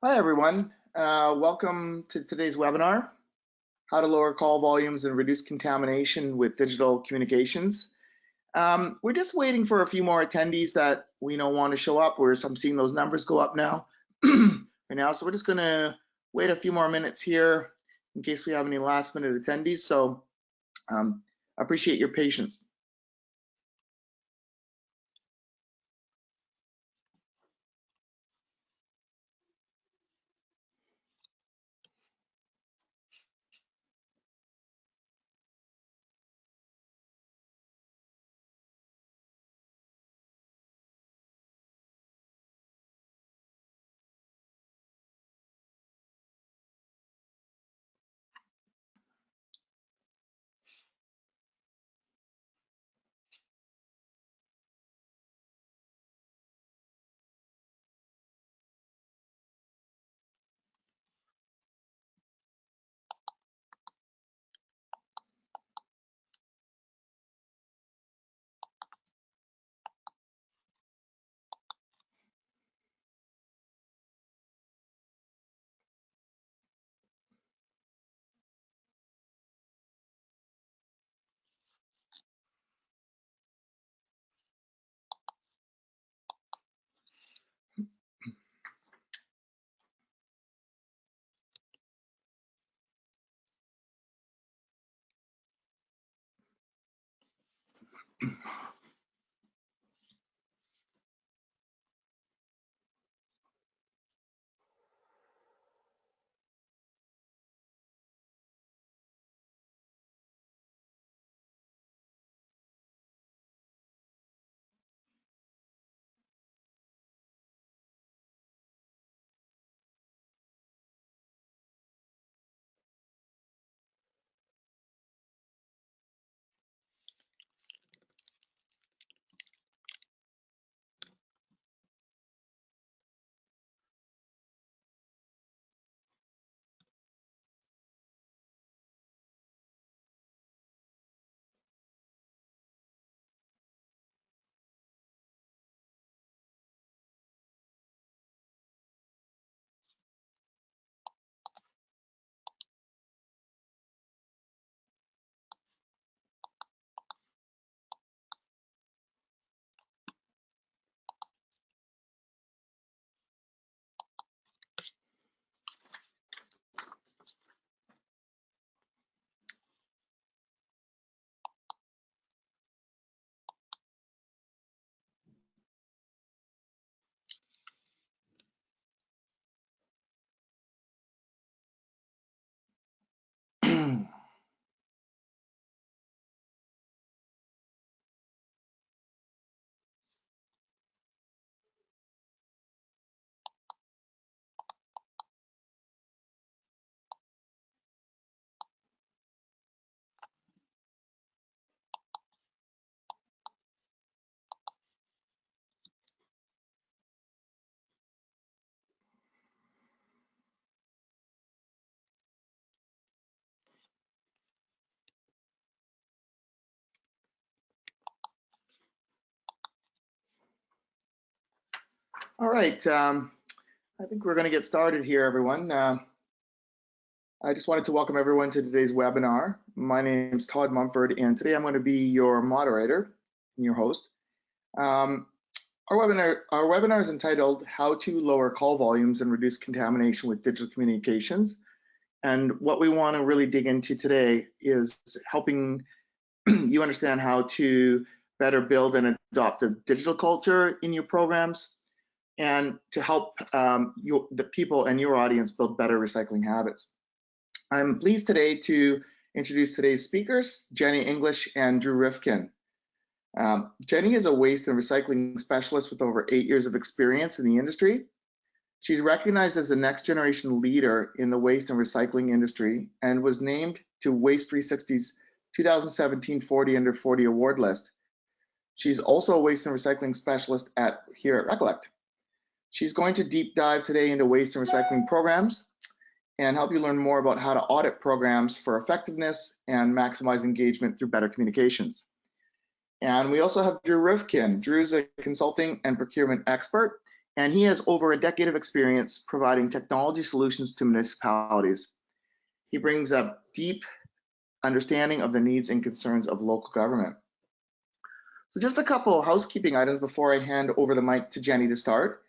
Hi, everyone. Welcome to today's webinar, How to Lower Call Volumes and Reduce Contamination with Digital Communications. We're just waiting for a few more attendees that we know want to show up. I'm seeing those numbers go up now, right now. So we're just going to wait a few more minutes here in case we have any last minute attendees. So I appreciate your patience. All right. I think we're going to get started here, everyone. I just wanted to welcome everyone to today's webinar. My name is Todd Mumford, and today I'm going to be your moderator and your host. Our webinar is entitled How to Lower Call Volumes and Reduce Contamination with Digital Communications. And what we want to really dig into today is helping you understand how to better build and adopt a digital culture in your programs, and to help the people and your audience build better recycling habits. I'm pleased today to introduce today's speakers, Jenny English and Drew Rifkin. Jenny is a waste and recycling specialist with over 8 years of experience in the industry. She's recognized as the next generation leader in the waste and recycling industry and was named to Waste 360's 2017 40 Under 40 award list. She's also a waste and recycling specialist here at Recollect. She's going to deep dive today into waste and recycling programs and help you learn more about how to audit programs for effectiveness and maximize engagement through better communications. And we also have Drew Rifkin. Drew's a consulting and procurement expert and he has over a decade of experience providing technology solutions to municipalities. He brings a deep understanding of the needs and concerns of local government. So just a couple housekeeping items before I hand over the mic to Jenny to start.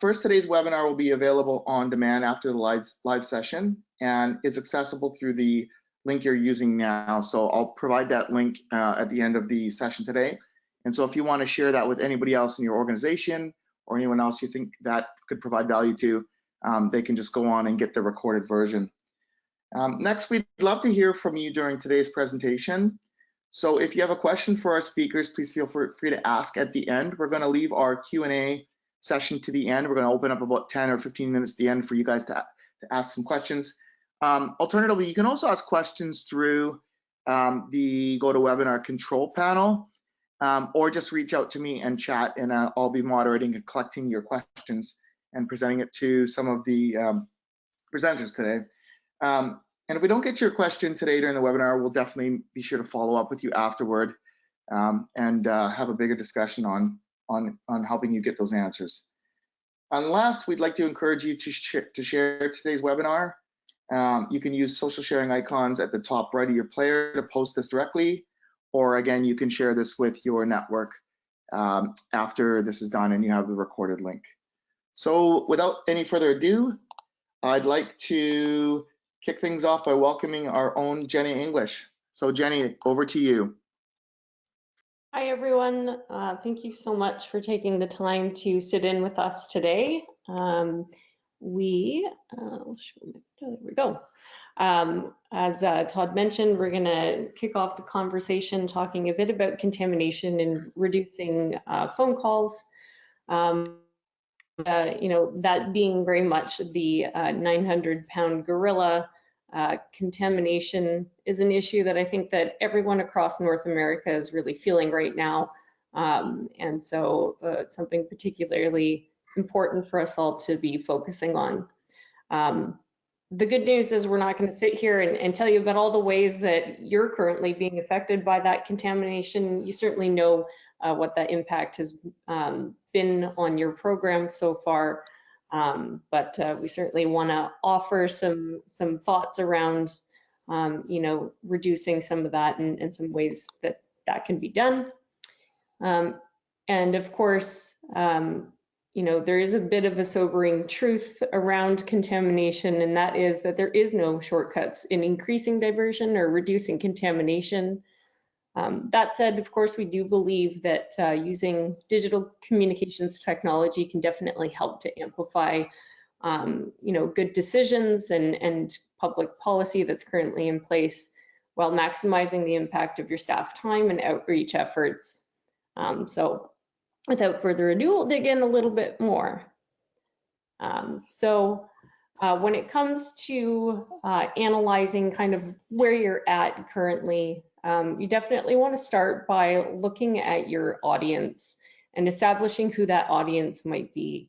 First, today's webinar will be available on demand after the live session, and it's accessible through the link you're using now. So I'll provide that link at the end of the session today. And so if you want to share that with anybody else in your organization or anyone else you think that could provide value to, they can just go on and get the recorded version. Next, we'd love to hear from you during today's presentation. So if you have a question for our speakers, please feel free to ask at the end. We're going to leave our Q&A session to the end. We're going to open up about 10 or 15 minutes at the end for you guys to ask some questions. Alternatively, you can also ask questions through the GoToWebinar control panel, or just reach out to me and chat, and I'll be moderating and collecting your questions and presenting it to some of the presenters today. And if we don't get to your question today during the webinar, we'll definitely be sure to follow up with you afterward and have a bigger discussion on helping you get those answers. And last, we'd like to encourage you to share today's webinar. You can use social sharing icons at the top right of your player to post this directly, or again, you can share this with your network after this is done and you have the recorded link. So without any further ado, I'd like to kick things off by welcoming our own Jenny English. So Jenny, over to you. Hi everyone, thank you so much for taking the time to sit in with us today. There we go. As Todd mentioned, we're going to kick off the conversation talking a bit about contamination and reducing phone calls. You know, that being very much the 900-pound gorilla. Contamination is an issue that I think that everyone across North America is really feeling right now. And so it's something particularly important for us all to be focusing on. The good news is we're not going to sit here and tell you about all the ways that you're currently being affected by that contamination. You certainly know what that impact has been on your program so far. But we certainly want to offer some thoughts around, you know, reducing some of that and some ways that that can be done. And of course, you know, there is a bit of a sobering truth around contamination, and that is that there is no shortcuts in increasing diversion or reducing contamination. That said, of course, we do believe that using digital communications technology can definitely help to amplify, you know, good decisions and public policy that's currently in place, while maximizing the impact of your staff time and outreach efforts. So without further ado, we'll dig in a little bit more. When it comes to analyzing kind of where you're at currently, you definitely want to start by looking at your audience and establishing who that audience might be.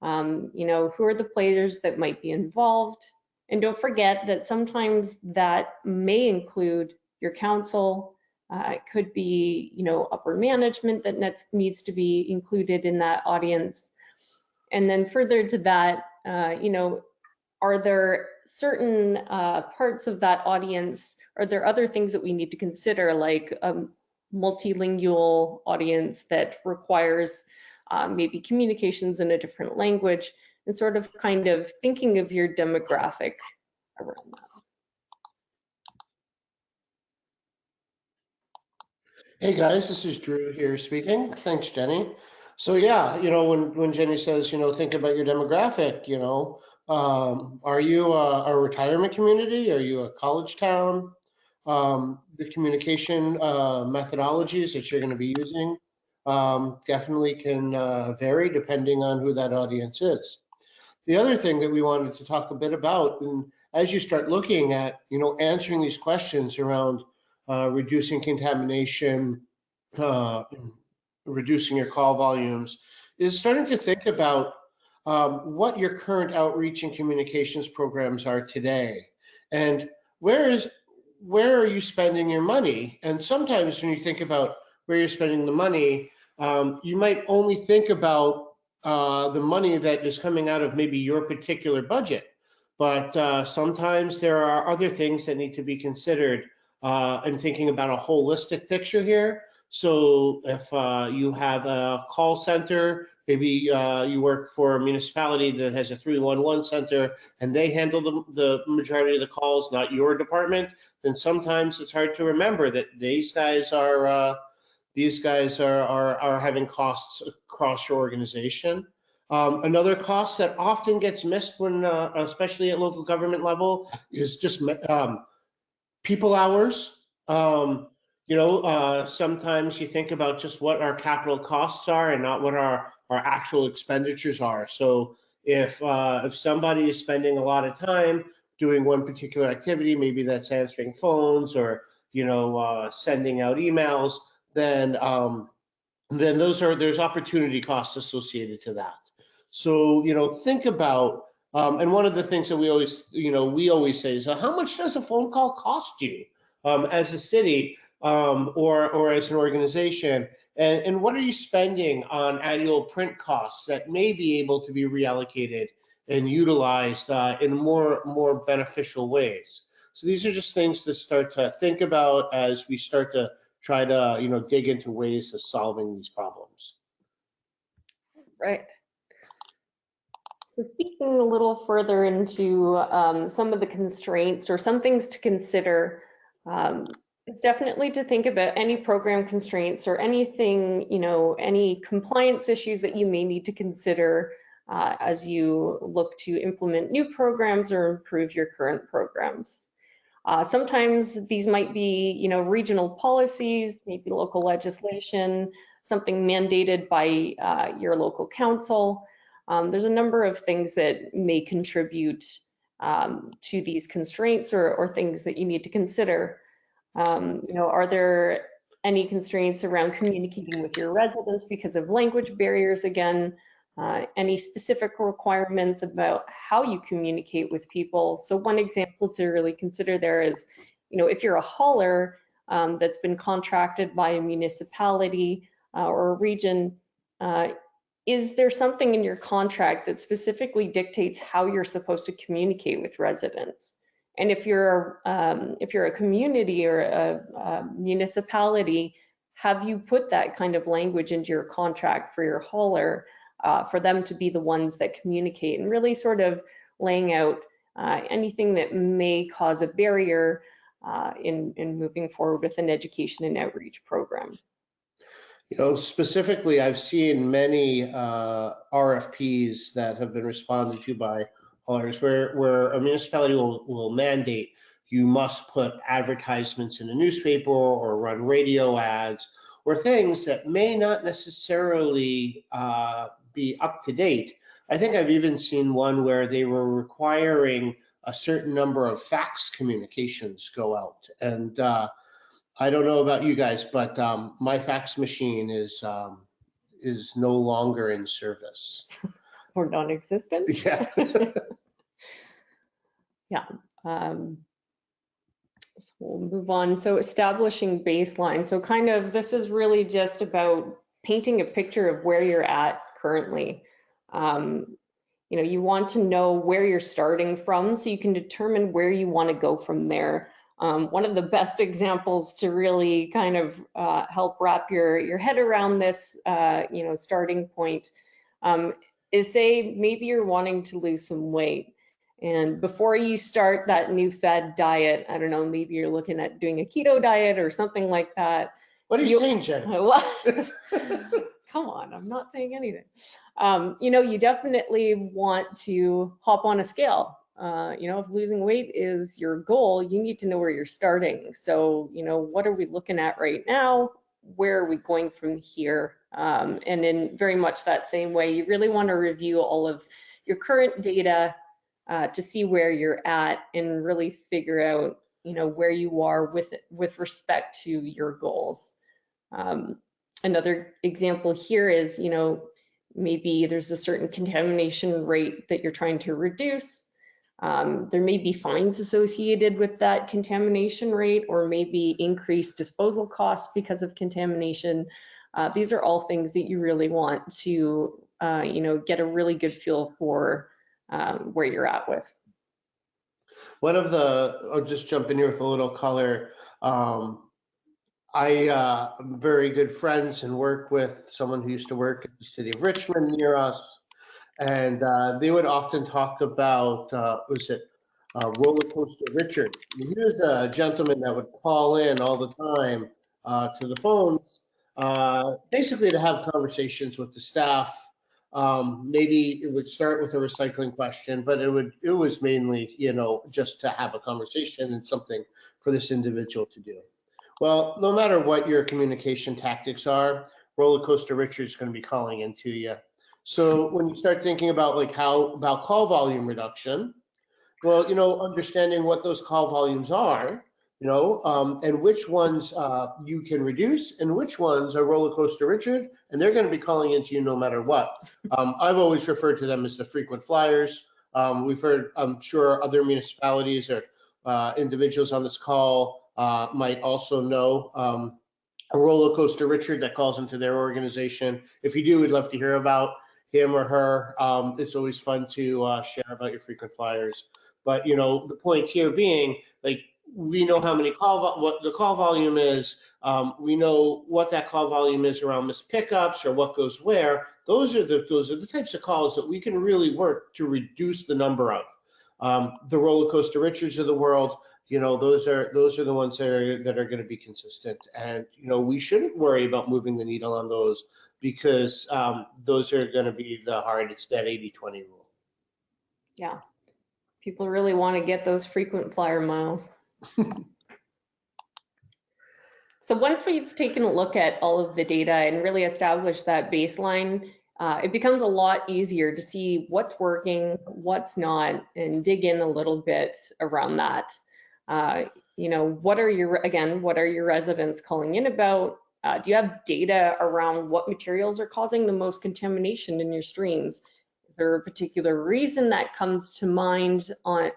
You know, who are the players that might be involved? And don't forget that sometimes that may include your council. It could be, you know, upper management that needs to be included in that audience. And then further to that, you know, are there certain parts of that audience, are there other things that we need to consider, like a multilingual audience that requires maybe communications in a different language, and sort of kind of thinking of your demographic around that. Hey guys, this is Drew here speaking. Thanks, Jenny. So yeah, you know, when Jenny says, you know, think about your demographic, you know, are you a retirement community? Are you a college town? The communication methodologies that you're going to be using definitely can vary depending on who that audience is. The other thing that we wanted to talk a bit about, and as you start looking at, you know, answering these questions around reducing contamination, reducing your call volumes, is starting to think about what your current outreach and communications programs are today, and where are you spending your money? And sometimes when you think about where you're spending the money, you might only think about the money that is coming out of maybe your particular budget. But sometimes there are other things that need to be considered in thinking about a holistic picture here. So if you have a call center, maybe you work for a municipality that has a 311 center and they handle the majority of the calls, not your department, then sometimes it's hard to remember that these guys are having costs across your organization. Another cost that often gets missed when, especially at local government level, is just people hours. Sometimes you think about just what our capital costs are and not what our actual expenditures are. So if somebody is spending a lot of time doing one particular activity, maybe that's answering phones or sending out emails, then there's opportunity costs associated to that. So think about and one of the things that we always say is how much does a phone call cost you as a city or as an organization, and what are you spending on annual print costs that may be able to be reallocated and utilized in more beneficial ways. So these are just things to start to think about as we start to try to dig into ways of solving these problems. Right. So speaking a little further into some of the constraints or some things to consider, it's definitely to think about any program constraints or anything, any compliance issues that you may need to consider as you look to implement new programs or improve your current programs. Sometimes these might be, regional policies, maybe local legislation, something mandated by your local council. There's a number of things that may contribute to these constraints or things that you need to consider. Are there any constraints around communicating with your residents because of language barriers again? Any specific requirements about how you communicate with people? So one example to really consider there is, if you're a hauler that's been contracted by a municipality or a region, is there something in your contract that specifically dictates how you're supposed to communicate with residents? And if you're a community or a municipality, have you put that kind of language into your contract for your hauler for them to be the ones that communicate, and really sort of laying out anything that may cause a barrier in moving forward with an education and outreach program? Specifically, I've seen many RFPs that have been responded to by haulers where a municipality will mandate you must put advertisements in a newspaper or run radio ads or things that may not necessarily be up to date. I think I've even seen one where they were requiring a certain number of fax communications go out. And I don't know about you guys, but my fax machine is no longer in service. Or non-existent? Yeah. Yeah. So we'll move on. So establishing baseline. So kind of this is really just about painting a picture of where you're at currently. You want to know where you're starting from so you can determine where you want to go from there. One of the best examples to really kind of help wrap your head around this, starting point is, say maybe you're wanting to lose some weight. And before you start that new fad diet, I don't know, maybe you're looking at doing a keto diet or something like that. What are you saying, Jen? Come on, I'm not saying anything. You definitely want to hop on a scale. If losing weight is your goal, you need to know where you're starting. So, what are we looking at right now? Where are we going from here? And in very much that same way, you really want to review all of your current data to see where you're at and really figure out, where you are with respect to your goals. Another example here is, maybe there's a certain contamination rate that you're trying to reduce. There may be fines associated with that contamination rate, or maybe increased disposal costs because of contamination. These are all things that you really want to get a really good feel for where you're at with. I'll just jump in here with a little color. I'm very good friends and work with someone who used to work at the city of Richmond near us. And they would often talk about, Roller Coaster Richard. He was a gentleman that would call in all the time to the phones, basically to have conversations with the staff. Maybe it would start with a recycling question, but it was mainly, just to have a conversation and something for this individual to do. Well, no matter what your communication tactics are, Roller Coaster Richard's going to be calling into you. So when you start thinking about about call volume reduction, well, understanding what those call volumes are, and which ones you can reduce and which ones are Roller Coaster Richard, and they're going to be calling into you no matter what. I've always referred to them as the frequent flyers. We've heard, I'm sure other municipalities or individuals on this call might also know a Roller Coaster Richard that calls into their organization. If you do, we'd love to hear about him or her. It's always fun to share about your frequent flyers. But the point here being, we know how many what the call volume is. We know what that call volume is around missed pickups or what goes where. Those are the types of calls that we can really work to reduce the number of. The Roller Coaster Richards of the world, those are the ones that are going to be consistent, and we shouldn't worry about moving the needle on those because those are going to be the hard. It's that 80-20 rule. Yeah, people really want to get those frequent flyer miles. So once we've taken a look at all of the data and really established that baseline, it becomes a lot easier to see what's working, what's not, and dig in a little bit around that. What are your residents calling in about? Do you have data around what materials are causing the most contamination in your streams? Is there a particular reason that comes to mind on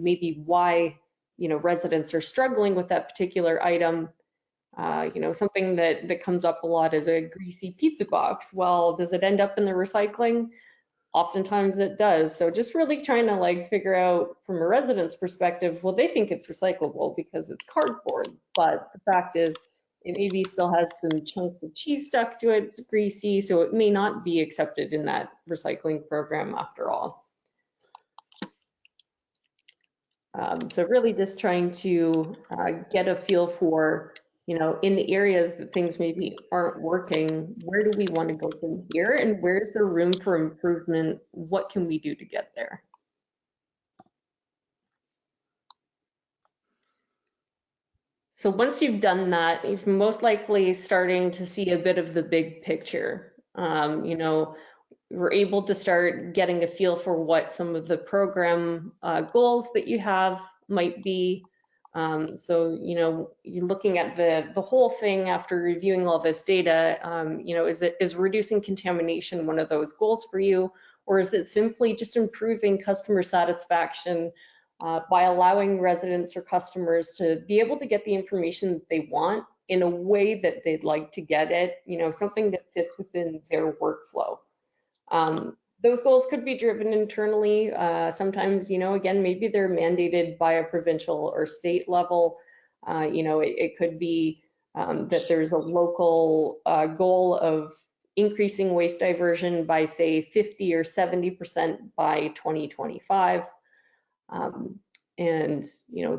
maybe why residents are struggling with that particular item? Something that comes up a lot is a greasy pizza box. Well, does it end up in the recycling? Oftentimes it does. So just really trying to figure out from a resident's perspective, well, they think it's recyclable because it's cardboard, but the fact is it maybe still has some chunks of cheese stuck to it, it's greasy, so it may not be accepted in that recycling program after all. So really just trying to get a feel for, in the areas that things maybe aren't working, where do we want to go from here and where's there room for improvement? What can we do to get there? So once you've done that, you're most likely starting to see a bit of the big picture. We're able to start getting a feel for what some of the program goals that you have might be. So, you're looking at the whole thing after reviewing all this data, is reducing contamination one of those goals for you, or is it simply just improving customer satisfaction by allowing residents or customers to be able to get the information that they want in a way that they'd like to get it, something that fits within their workflow. Those goals could be driven internally. Sometimes, again, maybe they're mandated by a provincial or state level. It could be that there's a local goal of increasing waste diversion by, say, 50 or 70% by 2025. And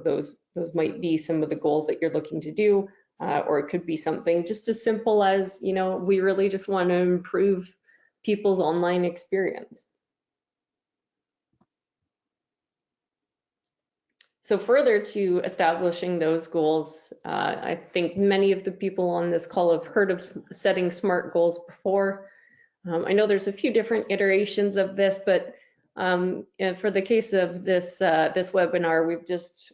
those might be some of the goals that you're looking to do, or it could be something just as simple as, we really just want to improve people's online experience. So further to establishing those goals, I think many of the people on this call have heard of setting SMART goals before. I know there's a few different iterations of this, but for the case of this webinar, we've just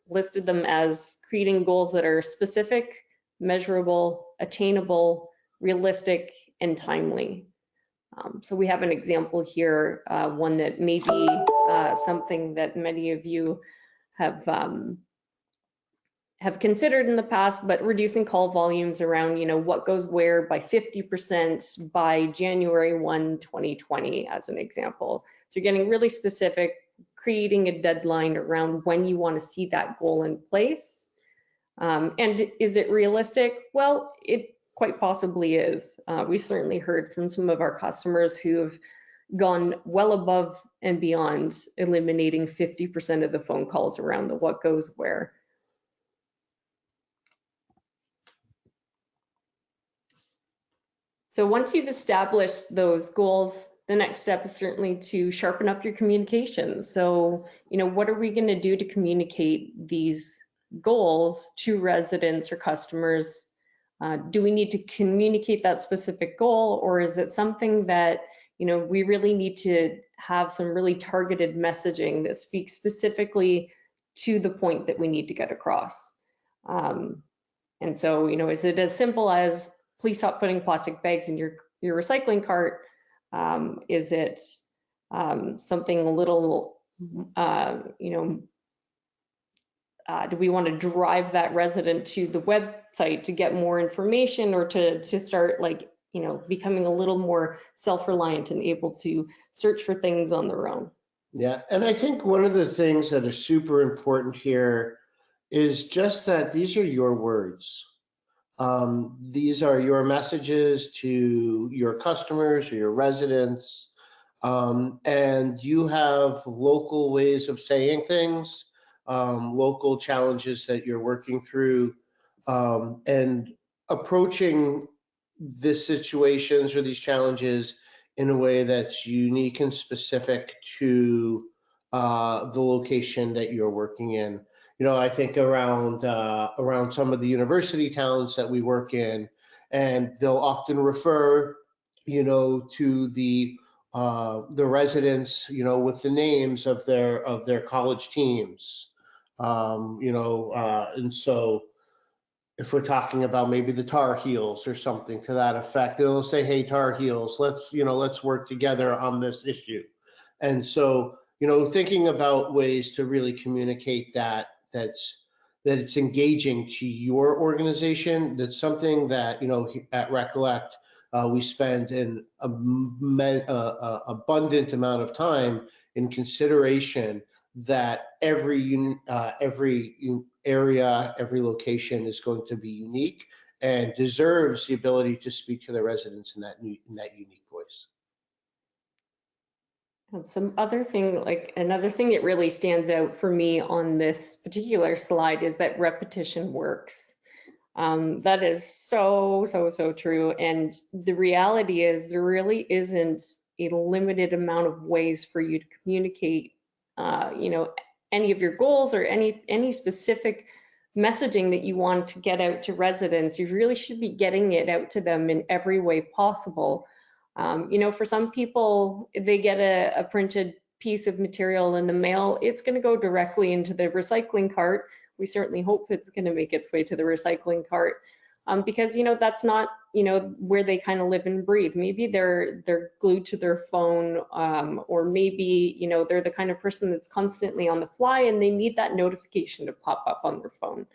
listed them as creating goals that are specific, measurable, attainable, realistic, and timely. So we have an example here, one that may be something that many of you have have considered in the past, but reducing call volumes around, what goes where by 50% by January 1, 2020, as an example. So you're getting really specific, creating a deadline around when you want to see that goal in place. And is it realistic? Well, it quite possibly is. We certainly heard from some of our customers who have gone well above and beyond eliminating 50% of the phone calls around the what goes where. So once you've established those goals, the next step is certainly to sharpen up your communication. So, what are we going to do to communicate these goals to residents or customers? Do we need to communicate that specific goal, or is it something that, we really need to have some really targeted messaging that speaks specifically to the point that we need to get across? And so, is it as simple as please stop putting plastic bags in your recycling cart? Is it something a little, do we want to drive that resident to the website to get more information, or to start becoming a little more self-reliant and able to search for things on their own? Yeah, and I think one of the things that is super important here is just that these are your words. These are your messages to your customers or your residents, and you have local ways of saying things, local challenges that you're working through, and approaching these situations or these challenges in a way that's unique and specific to the location that you're working in. I think around some of the university towns that we work in, and they'll often refer, to the residents, with the names of their college teams, and so if we're talking about maybe the Tar Heels or something to that effect, they'll say, "Hey, Tar Heels, let's work together on this issue." And so, thinking about ways to really communicate that it's engaging to your organization. That's something that, at Recollect, we spend an abundant amount of time in consideration that every area, every location is going to be unique and deserves the ability to speak to the residents in that unique voice. And another thing that really stands out for me on this particular slide is that repetition works. That is so true. And the reality is there really isn't a limited amount of ways for you to communicate, any of your goals or any specific messaging that you want to get out to residents. You really should be getting it out to them in every way possible. For some people, if they get a printed piece of material in the mail, it's going to go directly into the recycling cart. We certainly hope it's going to make its way to the recycling cart, because that's not where they kind of live and breathe. Maybe they're glued to their phone, or maybe they're the kind of person that's constantly on the fly and they need that notification to pop up on their phone.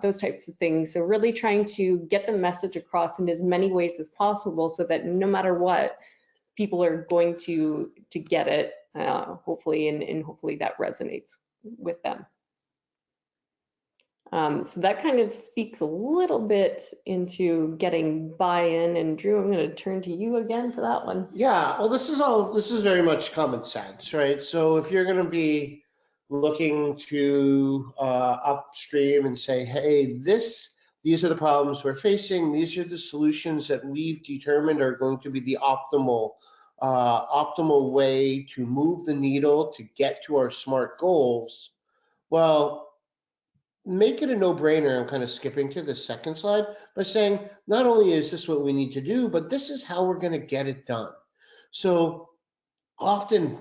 Those types of things. So really trying to get the message across in as many ways as possible, so that no matter what, people are going to get it, hopefully, and hopefully that resonates with them. So that kind of speaks a little bit into getting buy-in. And Drew, I'm going to turn to you again for that one. Yeah, well, this is very much common sense, right? So if you're going to be looking to upstream and say, hey, these are the problems we're facing, these are the solutions that we've determined are going to be the optimal way to move the needle to get to our SMART goals. Well, make it a no-brainer. I'm kind of skipping to the second slide by saying, not only is this what we need to do, but this is how we're going to get it done. So often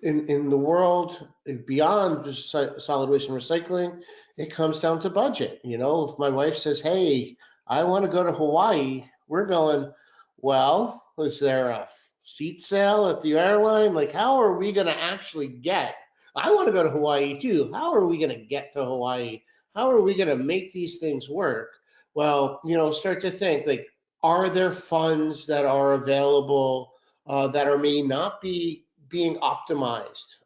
in the world beyond just solid waste and recycling, it comes down to budget. If my wife says, hey, I want to go to Hawaii, we're going, well, is there a seat sale at the airline? Like, how are we going to actually get? I want to go to Hawaii too. How are we going to get to Hawaii? how are we going to make these things work? Well, start to think like, are there funds that are available that are may not be being optimized?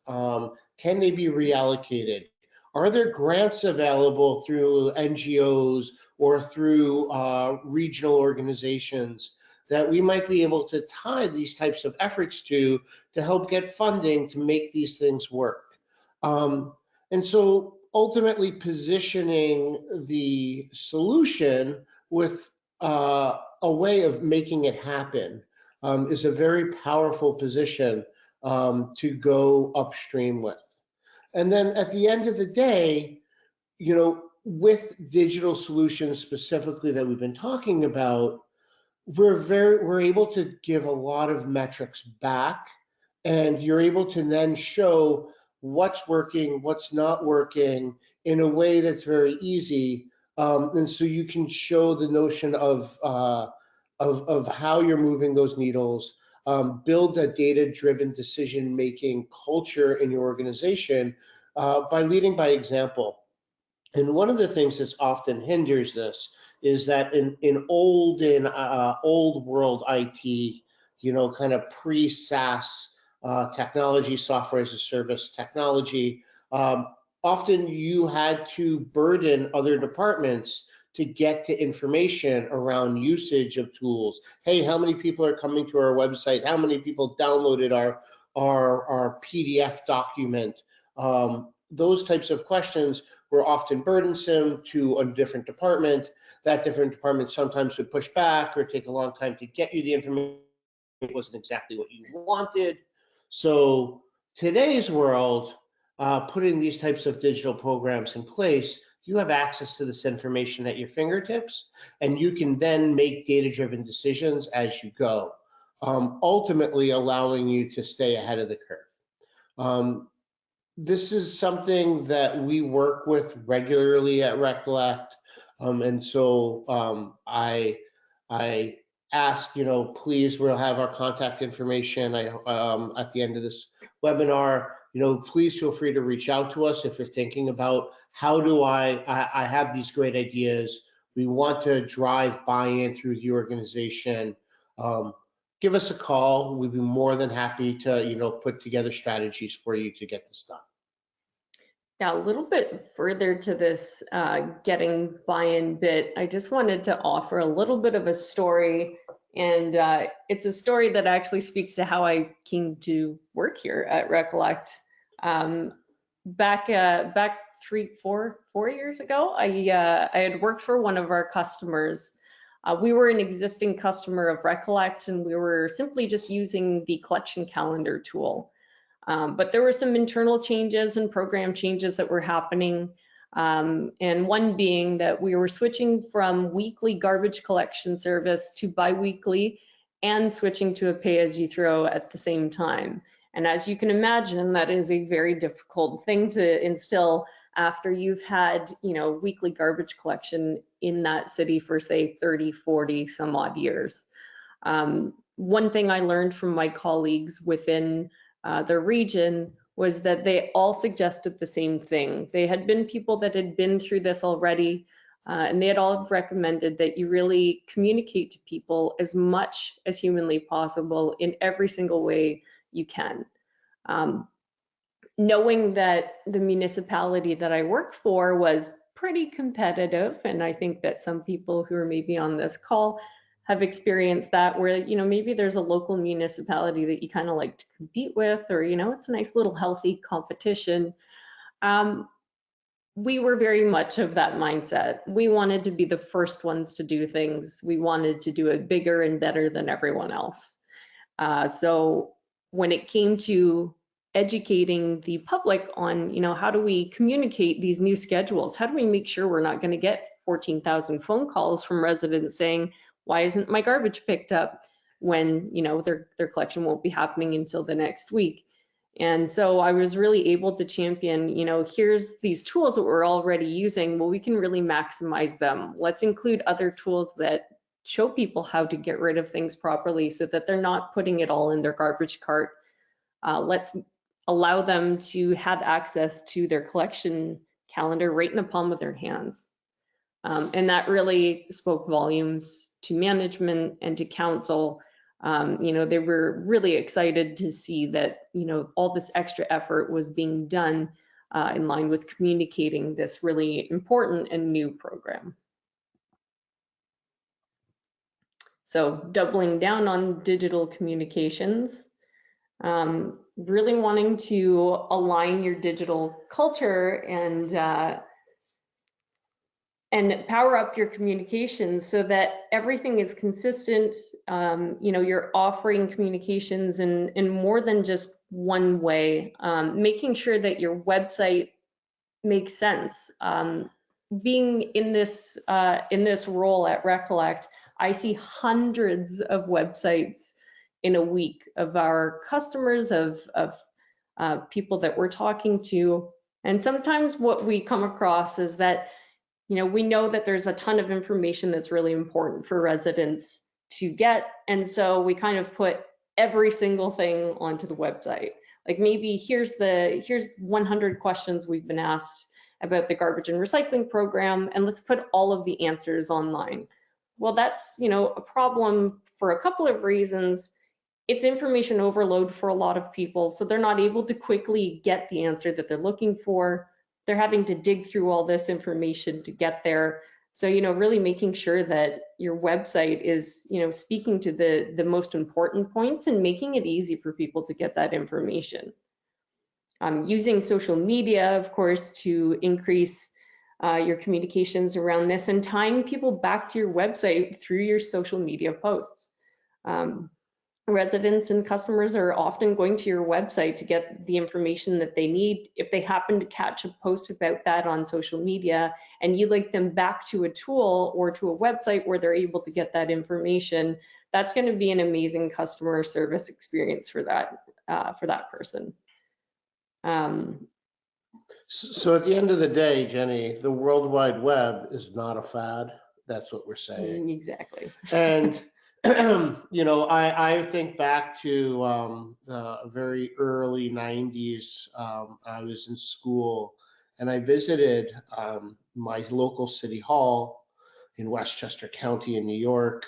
Can they be reallocated? Are there grants available through NGOs or through regional organizations that we might be able to tie these types of efforts to help get funding to make these things work? And so ultimately positioning the solution with a way of making it happen is a very powerful position to go upstream with. And then at the end of the day, with digital solutions specifically that we've been talking about, we're able to give a lot of metrics back, and you're able to then show what's working, what's not working in a way that's very easy. And so you can show the notion of how you're moving those needles, build a data-driven decision-making culture in your organization by leading by example. And one of the things that's often hinders this is that in old world IT, kind of pre-SaaS technology, software as a service technology, often you had to burden other departments to get to information around usage of tools. Hey, how many people are coming to our website? How many people downloaded our PDF document? Those types of questions were often burdensome to a different department. That different department sometimes would push back or take a long time to get you the information. It wasn't exactly what you wanted. So today's world, putting these types of digital programs in place, you have access to this information at your fingertips, and you can then make data-driven decisions as you go, ultimately allowing you to stay ahead of the curve. This is something that we work with regularly at Recollect, and so I ask, please, we'll have our contact information at the end of this webinar. Please feel free to reach out to us if you're thinking about how do I have these great ideas. We want to drive buy-in through the organization. Give us a call. We'd be more than happy to, put together strategies for you to get this done. Yeah, a little bit further to this getting buy-in bit, I just wanted to offer a little bit of a story, and it's a story that actually speaks to how I came to work here at Recollect. Back 4 years ago, I had worked for one of our customers. We were an existing customer of Recollect, and we were simply just using the collection calendar tool. But there were some internal changes and program changes that were happening. And one being that we were switching from weekly garbage collection service to biweekly and switching to a pay-as-you-throw at the same time. And as you can imagine, that is a very difficult thing to instill after you've had, weekly garbage collection in that city for say 30, 40 some odd years. One thing I learned from my colleagues within the region was that they all suggested the same thing. They had been people that had been through this already, and they had all recommended that you really communicate to people as much as humanly possible in every single way you can. Knowing that the municipality that I worked for was pretty competitive, and I think that some people who are maybe on this call have experienced that, where maybe there's a local municipality that you kind of like to compete with, or it's a nice little healthy competition. We were very much of that mindset. We wanted to be the first ones to do things. We wanted to do it bigger and better than everyone else. So when it came to educating the public on how do we communicate these new schedules, how do we make sure we're not going to get 14,000 phone calls from residents saying, why isn't my garbage picked up, when their collection won't be happening until the next week. And so I was really able to champion, here's these tools that we're already using. Well, we can really maximize them. Let's include other tools that show people how to get rid of things properly so that they're not putting it all in their garbage cart. Let's allow them to have access to their collection calendar right in the palm of their hands. And that really spoke volumes to management and to council. They were really excited to see that, all this extra effort was being done in line with communicating this really important and new program. So doubling down on digital communications, really wanting to align your digital culture and power up your communications so that everything is consistent. You're offering communications in more than just one way, making sure that your website makes sense. Being in this role at Recollect, I see hundreds of websites in a week of our customers, of people that we're talking to. And sometimes what we come across is that, we know that there's a ton of information that's really important for residents to get. And so we kind of put every single thing onto the website. Like maybe here's 100 questions we've been asked about the garbage and recycling program, and let's put all of the answers online. Well, that's, a problem for a couple of reasons. It's information overload for a lot of people, so they're not able to quickly get the answer that they're looking for. They're having to dig through all this information to get there. So, really making sure that your website is, speaking to the most important points and making it easy for people to get that information. Using social media, of course, to increase your communications around this and tying people back to your website through your social media posts. Residents and customers are often going to your website to get the information that they need. If they happen to catch a post about that on social media and you link them back to a tool or to a website where they're able to get that information, that's going to be an amazing customer service experience for that person. So at the end of the day, Jenny, the World Wide Web is not a fad. That's what we're saying. Exactly. And I think back to the very early 90s. I was in school and I visited my local city hall in Westchester County in New York.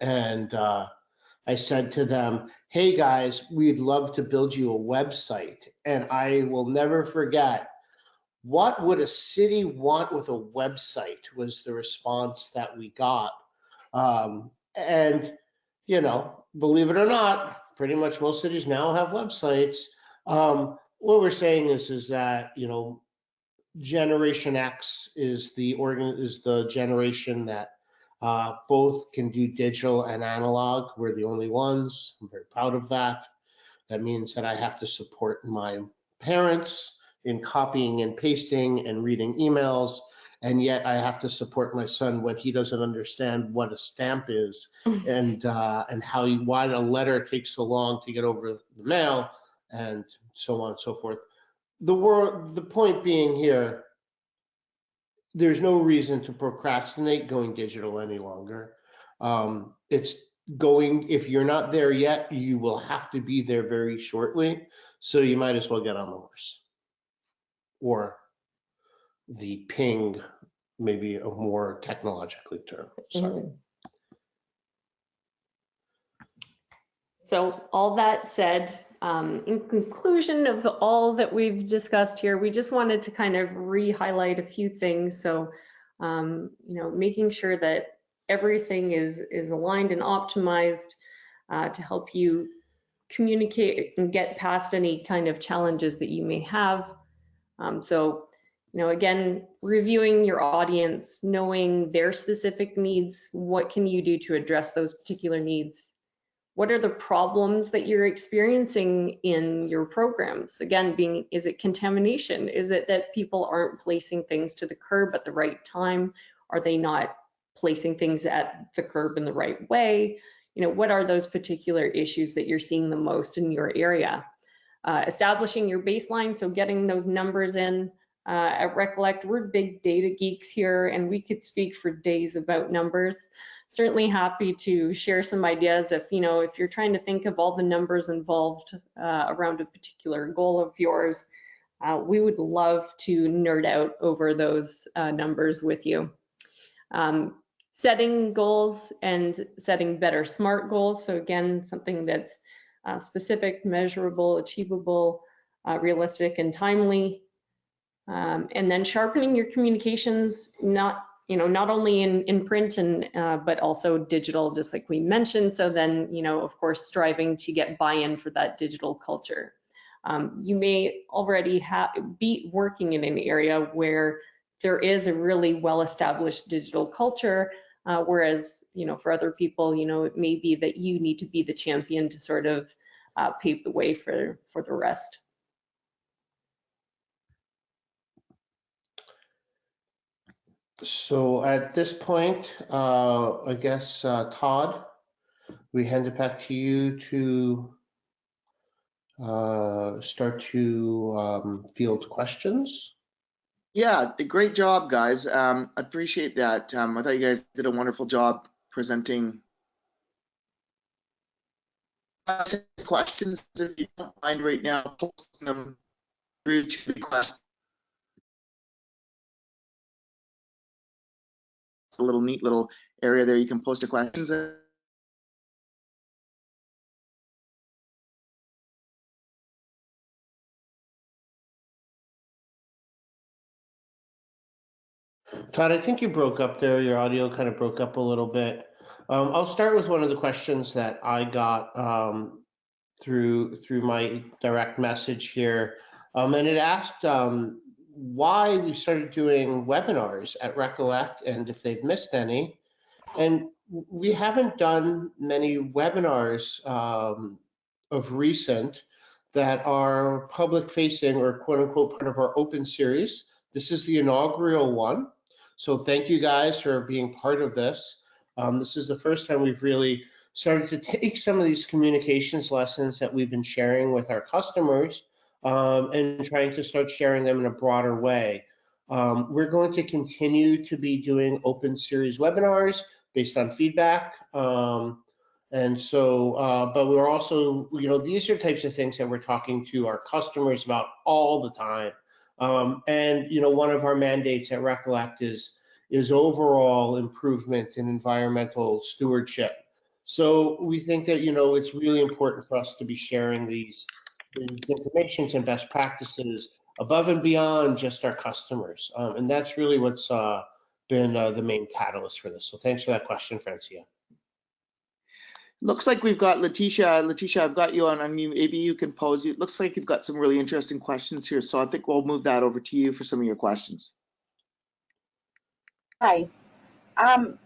And I said to them, hey guys, we'd love to build you a website. And I will never forget, what would a city want with a website was the response that we got. And, believe it or not, pretty much most cities now have websites. What we're saying is that, Generation X is the generation that both can do digital and analog. We're the only ones. I'm very proud of that. That means that I have to support my parents in copying and pasting and reading emails. And yet I have to support my son when he doesn't understand what a stamp is and why a letter takes so long to get over the mail and so on and so forth. The point being here, there's no reason to procrastinate going digital any longer. If you're not there yet, you will have to be there very shortly. So you might as well get on the horse. Or the ping, maybe a more technologically term. Sorry. So all that said, in conclusion of all that we've discussed here, we just wanted to kind of re-highlight a few things. So, making sure that everything is aligned and optimized to help you communicate and get past any kind of challenges that you may have. Again, reviewing your audience, knowing their specific needs, what can you do to address those particular needs? What are the problems that you're experiencing in your programs? Again, is it contamination? Is it that people aren't placing things to the curb at the right time? Are they not placing things at the curb in the right way? What are those particular issues that you're seeing the most in your area? Establishing your baseline, so getting those numbers in. At Recollect, we're big data geeks here, and we could speak for days about numbers. Certainly happy to share some ideas if you're trying to think of all the numbers involved around a particular goal of yours. we would love to nerd out over those numbers with you. Setting goals and setting better SMART goals. So again, something that's specific, measurable, achievable, realistic, and timely. And then sharpening your communications, not only in print and but also digital, just like we mentioned. So then, of course, striving to get buy-in for that digital culture. You may already be working in an area where there is a really well-established digital culture, whereas, for other people, it may be that you need to be the champion to sort of pave the way for the rest. So at this point, I guess, Todd, we hand it back to you to start to field questions. Yeah, great job, guys. I appreciate that. I thought you guys did a wonderful job presenting questions. If you don't mind right now, posting them through to the question. A little neat little area there you can post your questions. Todd, I think you broke up there. Your audio kind of broke up a little bit. I'll start with one of the questions that I got through my direct message here, and it asked why we started doing webinars at Recollect and if they've missed any. And we haven't done many webinars of recent that are public facing or quote unquote part of our open series. This is the inaugural one. So thank you guys for being part of this. This is the first time we've really started to take some of these communications lessons that we've been sharing with our customers and trying to start sharing them in a broader way. We're going to continue to be doing open series webinars based on feedback. And so, but we're also, these are types of things that we're talking to our customers about all the time. And, one of our mandates at Recollect is overall improvement in environmental stewardship. So we think that, it's really important for us to be sharing these informations and best practices above and beyond just our customers. And that's really what's been the main catalyst for this. So thanks for that question, Francia. Looks like we've got Letitia. Letitia, I've got you on unmute. Maybe you can pose. It looks like you've got some really interesting questions here. So I think we'll move that over to you for some of your questions. Hi.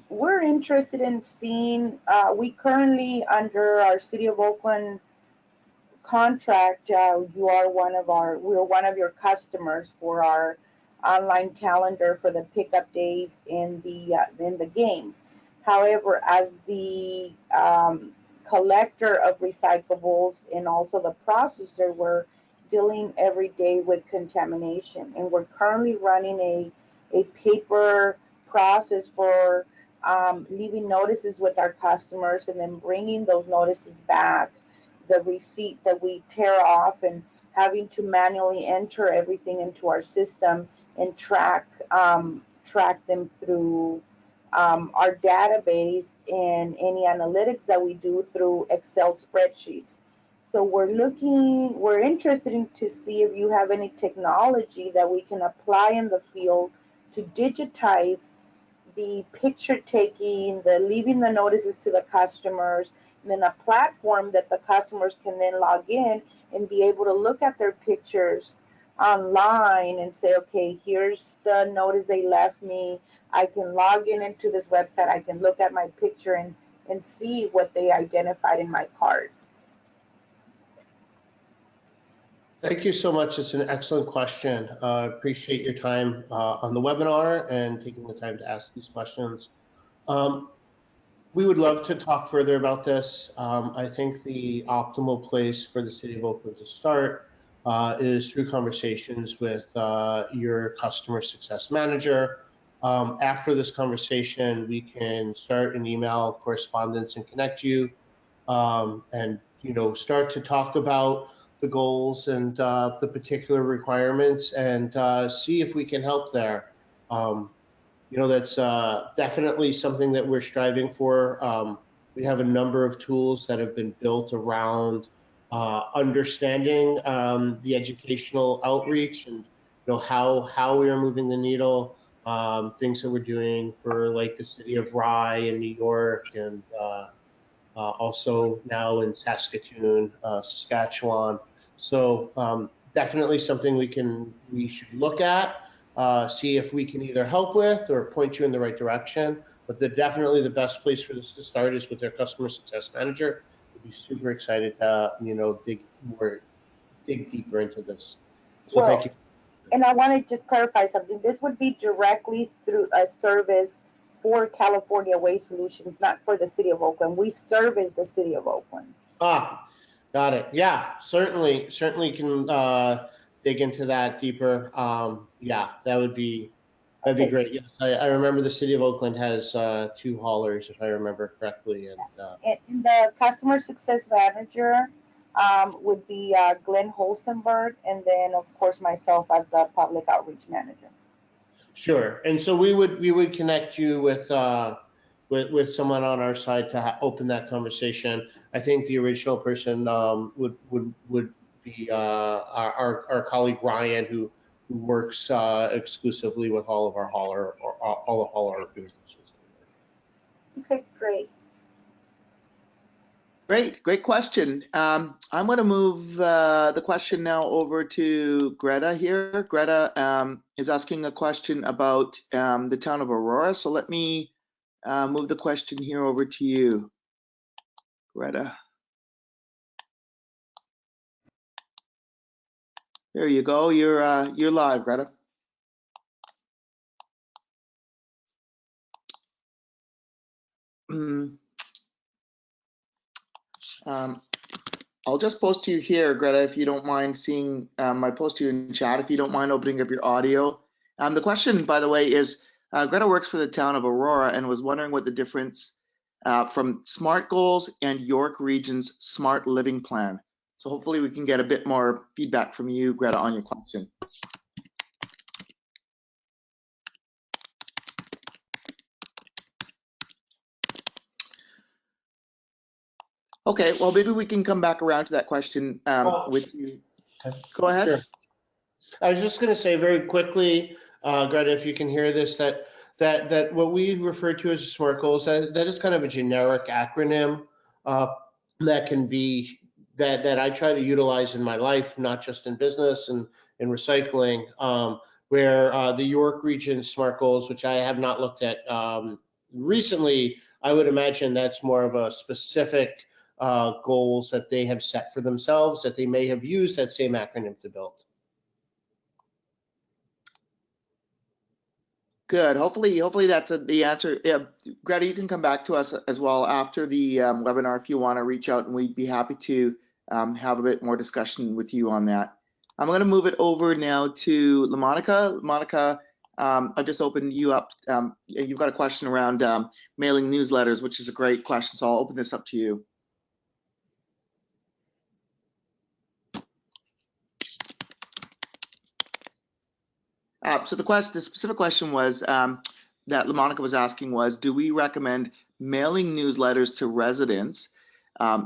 We're interested in seeing, we currently under our City of Oakland contract, we're one of your customers for our online calendar for the pickup days in the game. However, as the collector of recyclables and also the processor, we're dealing every day with contamination, and we're currently running a paper process for leaving notices with our customers and then bringing those notices back, the receipt that we tear off, and having to manually enter everything into our system and track them through our database and any analytics that we do through Excel spreadsheets. So we're interested in to see if you have any technology that we can apply in the field to digitize the picture taking, the leaving the notices to the customers, and then a platform that the customers can then log in and be able to look at their pictures online and say, okay, here's the notice they left me. I can log into this website. I can look at my picture and see what they identified in my card. Thank you so much. It's an excellent question. I appreciate your time on the webinar and taking the time to ask these questions. We would love to talk further about this. I think the optimal place for the City of Oakland to start is through conversations with your customer success manager. After this conversation, we can start an email correspondence and connect you and start to talk about the goals and the particular requirements and see if we can help there. That's definitely something that we're striving for. We have a number of tools that have been built around understanding the educational outreach and how we are moving the needle. Things that we're doing for like the city of Rye in New York and also now in Saskatoon, Saskatchewan. So definitely something we should look at, see if we can either help with or point you in the right direction. But definitely the best place for this to start is with their customer success manager. We'd be super excited to dig deeper into this. So thank you. And I want to just clarify something. This would be directly through a service for California Waste Solutions, not for the city of Oakland. We service the city of Oakland. Got it. Yeah, certainly can dig into that deeper. Yeah, that'd be great. Yes, I remember the city of Oakland has 2 haulers, if I remember correctly. And the customer success manager would be Glenn Holstenberg, and then of course myself as the public outreach manager. Sure. And so we would connect you with someone on our side to open that conversation. I think the original person would be our colleague Ryan, who works exclusively with all of our hauler or all the hauler organizations. Okay, great. Great question. I'm going to move the question now over to Greta here. Greta is asking a question about the town of Aurora. So let me move the question here over to you, Greta. There you go. You're live, Greta. I'll just post to you here, Greta, if you don't mind seeing my post to you in chat, if you don't mind opening up your audio. The question, by the way, is Greta works for the town of Aurora and was wondering what the difference from SMART goals and York Region's Smart Living Plan. So hopefully we can get a bit more feedback from you, Greta, on your question. Okay, well, maybe we can come back around to that question with you. Okay. Go ahead. Sure. I was just going to say very quickly, Greta, if you can hear this, that what we refer to as SMART goals, that is kind of a generic acronym that can be that I try to utilize in my life, not just in business and in recycling, where the York Region SMART goals, which I have not looked at recently, I would imagine that's more of a specific goals that they have set for themselves that they may have used that same acronym to build. Good. Hopefully that's the answer. Yeah, Greta, you can come back to us as well after the webinar if you want to reach out, and we'd be happy to have a bit more discussion with you on that. I'm going to move it over now to LaMonica. LaMonica, I've just opened you up. You've got a question around mailing newsletters, which is a great question, so I'll open this up to you. So the specific question was that LaMonica was asking was, do we recommend mailing newsletters to residents,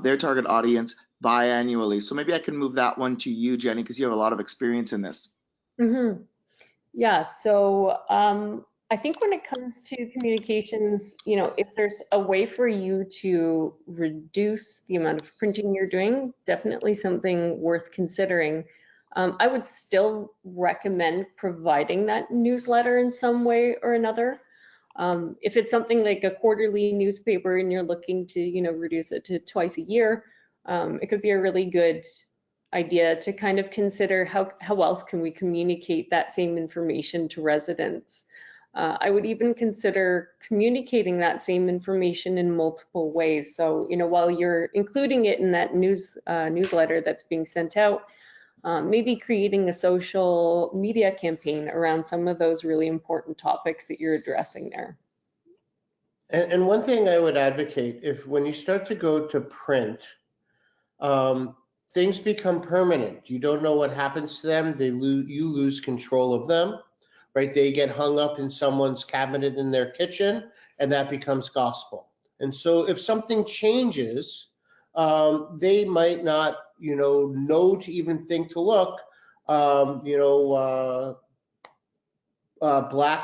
their target audience, biannually? So maybe I can move that one to you, Jenny, because you have a lot of experience in this. Mm-hmm. Yeah, so I think when it comes to communications, if there's a way for you to reduce the amount of printing you're doing, definitely something worth considering. I would still recommend providing that newsletter in some way or another. If it's something like a quarterly newspaper and you're looking to, reduce it to twice a year, it could be a really good idea to kind of consider how else can we communicate that same information to residents. I would even consider communicating that same information in multiple ways. So, while you're including it in that newsletter that's being sent out, maybe creating a social media campaign around some of those really important topics that you're addressing there. And one thing I would advocate, when you start to go to print, things become permanent. You don't know what happens to them. You lose control of them, right? They get hung up in someone's cabinet in their kitchen, and that becomes gospel. And so if something changes, they might not, know to even think to look. Black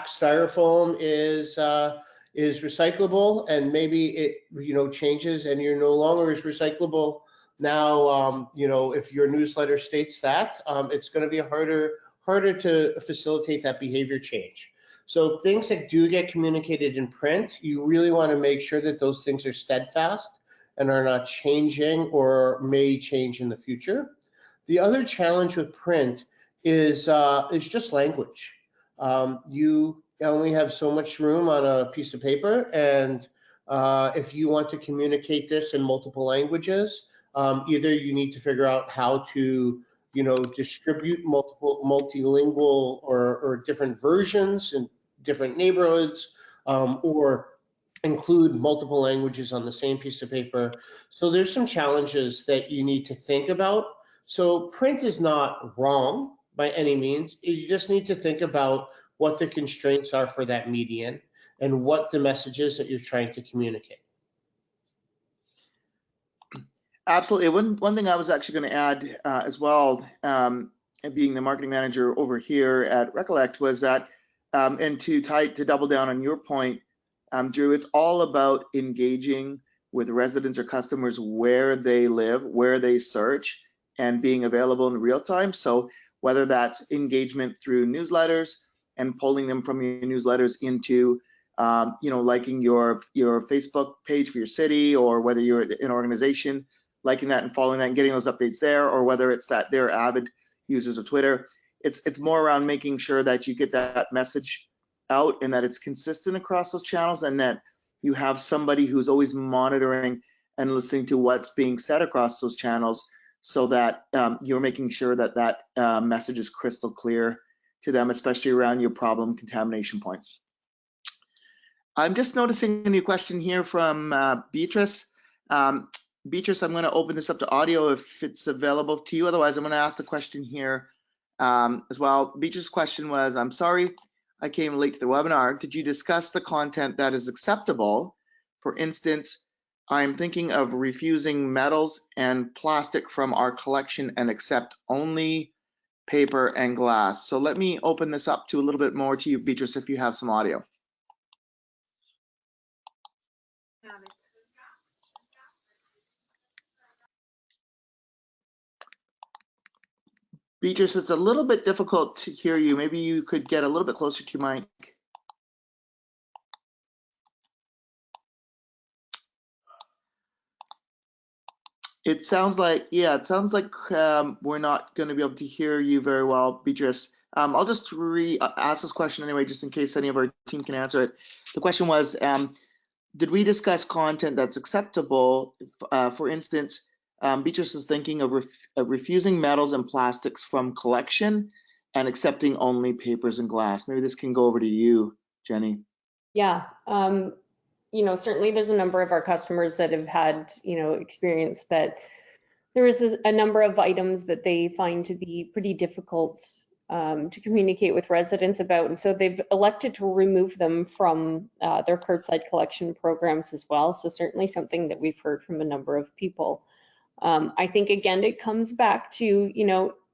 styrofoam is recyclable, and maybe it changes, and you're no longer as recyclable. Now, if your newsletter states that, it's going to be harder to facilitate that behavior change. So things that do get communicated in print, you really want to make sure that those things are steadfast and are not changing or may change in the future. The other challenge with print is just language. You only have so much room on a piece of paper, and if you want to communicate this in multiple languages, either you need to figure out how to distribute multilingual or different versions in different neighborhoods, or include multiple languages on the same piece of paper. So there's some challenges that you need to think about. So print is not wrong by any means. You just need to think about what the constraints are for that medium and what the message is that you're trying to communicate. Absolutely. One thing I was actually going to add as well, being the marketing manager over here at Recollect, was that, and to double down on your point, Drew, it's all about engaging with residents or customers where they live, where they search, and being available in real time. So whether that's engagement through newsletters and pulling them from your newsletters into liking your Facebook page for your city, or whether you're an organization, liking that and following that and getting those updates there, or whether it's that they're avid users of Twitter. It's more around making sure that you get that message out and that it's consistent across those channels, and that you have somebody who's always monitoring and listening to what's being said across those channels, so that you're making sure that message is crystal clear to them, especially around your problem contamination points. I'm just noticing a new question here from Beatrice. Beatrice, I'm going to open this up to audio if it's available to you. Otherwise, I'm going to ask the question here as well. Beatrice's question was, I'm sorry I came late to the webinar. Did you discuss the content that is acceptable? For instance, I'm thinking of refusing metals and plastic from our collection and accept only paper and glass. So let me open this up to a little bit more to you, Beatrice, if you have some audio. Beatrice, it's a little bit difficult to hear you. Maybe you could get a little bit closer to your mic. It sounds like, we're not going to be able to hear you very well, Beatrice. I'll just ask this question anyway, just in case any of our team can answer it. The question was, did we discuss content that's acceptable? For instance, Beatrice is thinking of refusing metals and plastics from collection and accepting only papers and glass. Maybe this can go over to you, Jenny. Yeah, certainly there's a number of our customers that have had, experience that there is a number of items that they find to be pretty difficult to communicate with residents about. And so they've elected to remove them from their curbside collection programs as well. So certainly something that we've heard from a number of people. I think, again, it comes back to,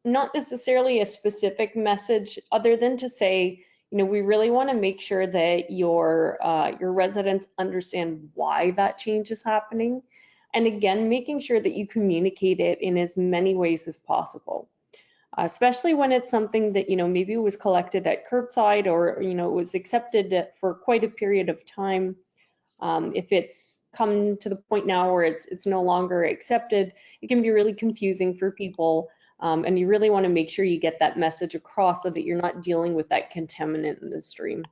not necessarily a specific message other than to say, we really want to make sure that your residents understand why that change is happening. And again, making sure that you communicate it in as many ways as possible, especially when it's something that, maybe it was collected at curbside, or, it was accepted for quite a period of time. If it's come to the point now where it's no longer accepted, it can be really confusing for people. And you really want to make sure you get that message across so that you're not dealing with that contaminant in the stream.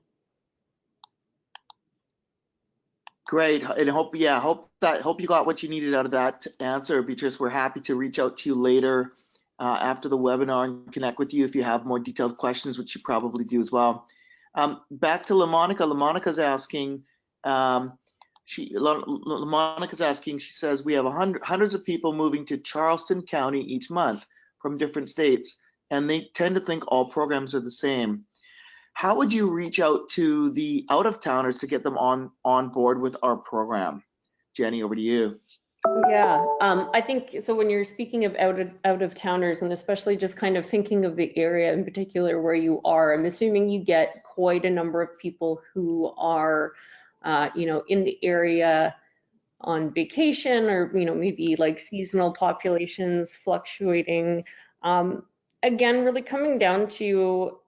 Great, and hope you got what you needed out of that answer, Beatrice. We're happy to reach out to you later after the webinar and connect with you if you have more detailed questions, which you probably do as well. Back to LaMonica. LaMonica's asking, Monica's asking, she says, we have hundreds of people moving to Charleston County each month from different states, and they tend to think all programs are the same. How would you reach out to the out-of-towners to get them on board with our program? Jenny, over to you. Yeah, I think so. When you're speaking of out of towners, and especially just kind of thinking of the area in particular where you are, I'm assuming you get quite a number of people who are, in the area on vacation, or maybe like seasonal populations fluctuating. Again, really coming down to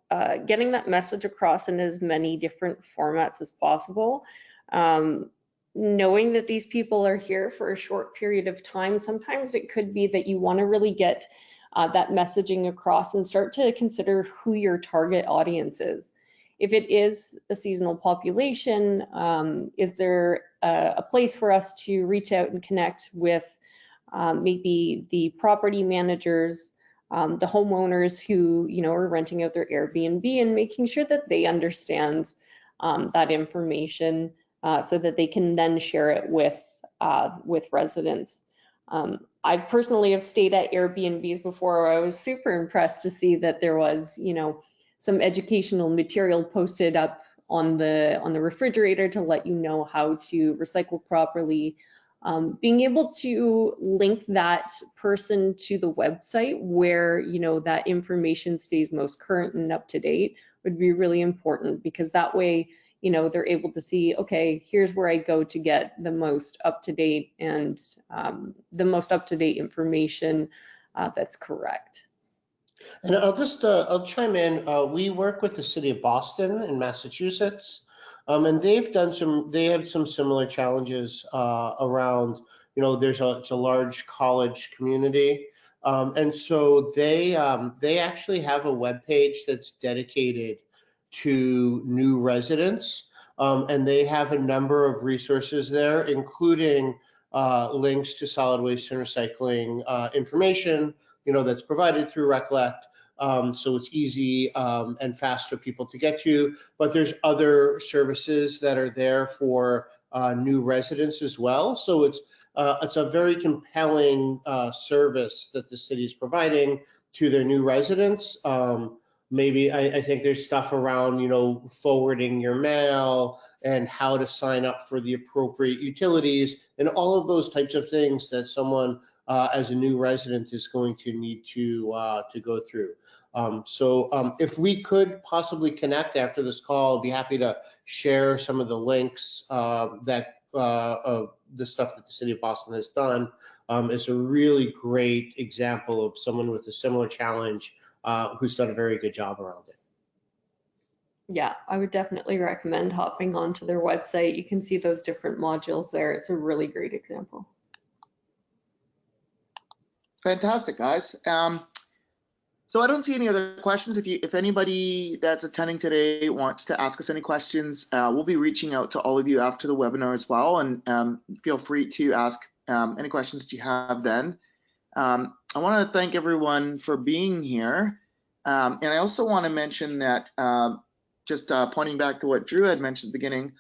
getting that message across in as many different formats as possible. Knowing that these people are here for a short period of time, sometimes it could be that you want to really get that messaging across and start to consider who your target audience is. If it is a seasonal population, is there a place for us to reach out and connect with maybe the property managers, the homeowners who are renting out their Airbnb, and making sure that they understand that information so that they can then share it with residents. I personally have stayed at Airbnbs before where I was super impressed to see that there was some educational material posted up on the refrigerator to let you know how to recycle properly. Being able to link that person to the website where that information stays most current and up to date would be really important, because that way they're able to see, okay, here's where I go to get the most up to date and the most up to date information that's correct. And I'll chime in. We work with the city of Boston in Massachusetts, and they have some similar challenges around, it's a large college community. And so they actually have a web page that's dedicated to new residents. And they have a number of resources there, including links to solid waste and recycling information, that's provided through Recollect. So it's easy and fast for people to get to, but there's other services that are there for new residents as well. So it's a very compelling service that the city is providing to their new residents. Maybe I think there's stuff around, forwarding your mail and how to sign up for the appropriate utilities and all of those types of things that someone as a new resident is going to need to go through. So if we could possibly connect after this call, I'd be happy to share some of the links that of the stuff that the city of Boston has done. It's a really great example of someone with a similar challenge who's done a very good job around it. Yeah, I would definitely recommend hopping onto their website. You can see those different modules there. It's a really great example. Fantastic, guys. So I don't see any other questions. If anybody that's attending today wants to ask us any questions, we'll be reaching out to all of you after the webinar as well, and feel free to ask any questions that you have then. I want to thank everyone for being here, and I also want to mention that just pointing back to what Drew had mentioned at the beginning,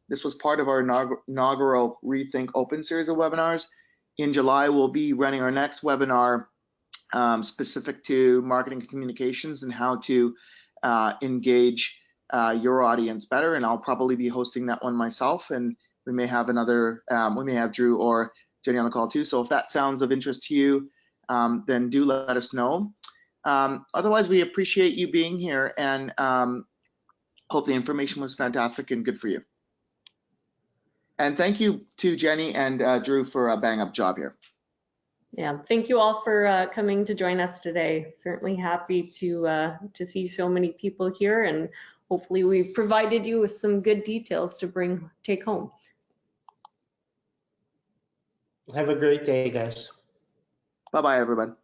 this was part of our inaugural Rethink Open series of webinars. In July, we'll be running our next webinar specific to marketing and communications and how to engage your audience better. And I'll probably be hosting that one myself. And we may have we may have Drew or Jenny on the call too. So if that sounds of interest to you, then do let us know. Otherwise, we appreciate you being here, and hope the information was fantastic and good for you. And thank you to Jenny and Drew for a bang up job here. Yeah, thank you all for coming to join us today. Certainly happy to see so many people here, and hopefully we provided you with some good details to take home. Have a great day, guys. Bye-bye, everyone.